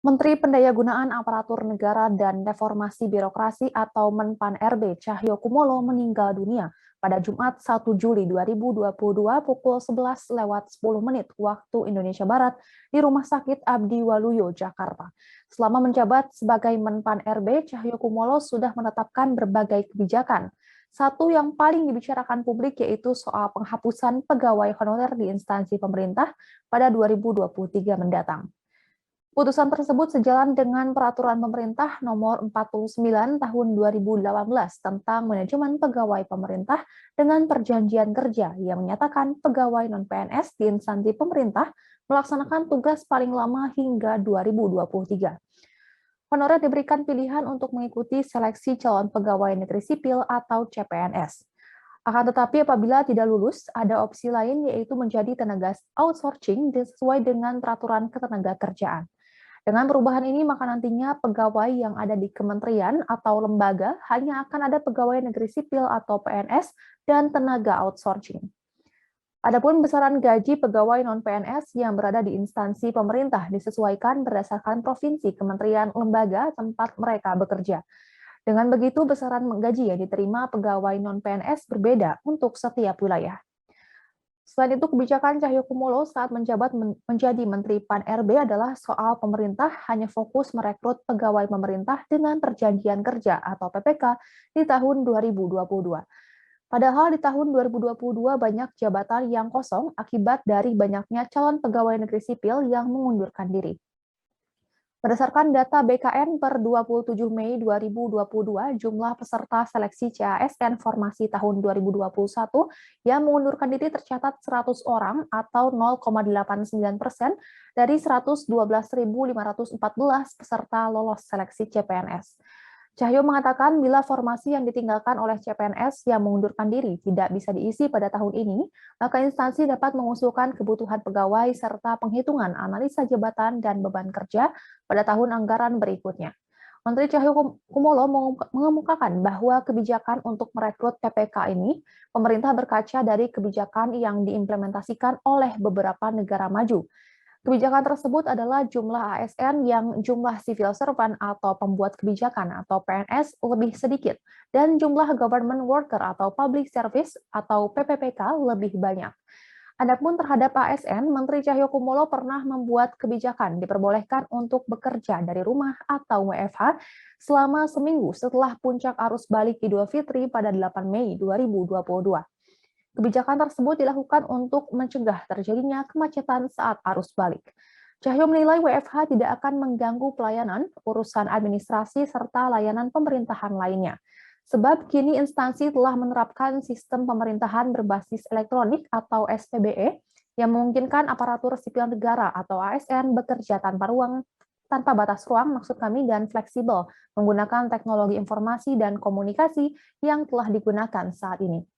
Menteri Pendayagunaan Aparatur Negara dan Reformasi Birokrasi atau Menpan-RB Cahyokumolo meninggal dunia pada Jumat 1 Juli 2022 pukul 11:10 waktu Indonesia Barat di Rumah Sakit Abdi Waluyo, Jakarta. Selama menjabat sebagai Menpan-RB, Cahyokumolo sudah menetapkan berbagai kebijakan. Satu yang paling dibicarakan publik yaitu soal penghapusan pegawai honorer di instansi pemerintah pada 2023 mendatang. Putusan tersebut sejalan dengan Peraturan Pemerintah Nomor 49 Tahun 2018 tentang Manajemen Pegawai Pemerintah dengan Perjanjian Kerja yang menyatakan pegawai non-PNS di instansi pemerintah melaksanakan tugas paling lama hingga 2023. Honorer diberikan pilihan untuk mengikuti seleksi calon pegawai negeri sipil atau CPNS. Akan tetapi apabila tidak lulus, ada opsi lain yaitu menjadi tenaga outsourcing sesuai dengan Peraturan Ketenagakerjaan. Dengan perubahan ini, maka nantinya pegawai yang ada di kementerian atau lembaga hanya akan ada pegawai negeri sipil atau PNS dan tenaga outsourcing. Adapun besaran gaji pegawai non-PNS yang berada di instansi pemerintah disesuaikan berdasarkan provinsi, kementerian, lembaga tempat mereka bekerja. Dengan begitu, besaran gaji yang diterima pegawai non-PNS berbeda untuk setiap wilayah. Selain itu, kebijakan Cahyokumolo saat menjabat menjadi Menteri Pan-RB adalah soal pemerintah hanya fokus merekrut pegawai pemerintah dengan perjanjian kerja atau PPK di tahun 2022. Padahal di tahun 2022 banyak jabatan yang kosong akibat dari banyaknya calon pegawai negeri sipil yang mengundurkan diri. Berdasarkan data BKN per 27 Mei 2022, jumlah peserta seleksi CASN Formasi tahun 2021 yang mengundurkan diri tercatat 100 orang atau 0,89% dari 112.514 peserta lolos seleksi CPNS. Cahyo mengatakan bila formasi yang ditinggalkan oleh CPNS yang mengundurkan diri tidak bisa diisi pada tahun ini, maka instansi dapat mengusulkan kebutuhan pegawai serta penghitungan analisa jabatan dan beban kerja pada tahun anggaran berikutnya. Menteri Cahyokumolo mengemukakan bahwa kebijakan untuk merekrut PPK ini, pemerintah berkaca dari kebijakan yang diimplementasikan oleh beberapa negara maju. Kebijakan tersebut adalah jumlah ASN yang jumlah civil servant atau pembuat kebijakan atau PNS lebih sedikit, dan jumlah government worker atau public service atau PPPK lebih banyak. Adapun terhadap ASN, Menteri Cahyokumolo pernah membuat kebijakan diperbolehkan untuk bekerja dari rumah atau WFH selama seminggu setelah puncak arus balik Idul Fitri pada 8 Mei 2022. Kebijakan tersebut dilakukan untuk mencegah terjadinya kemacetan saat arus balik. Cahyo menilai WFH tidak akan mengganggu pelayanan, urusan administrasi, serta layanan pemerintahan lainnya. Sebab kini instansi telah menerapkan sistem pemerintahan berbasis elektronik atau SPBE yang memungkinkan aparatur sipil negara atau ASN bekerja tanpa batas ruang dan fleksibel menggunakan teknologi informasi dan komunikasi yang telah digunakan saat ini.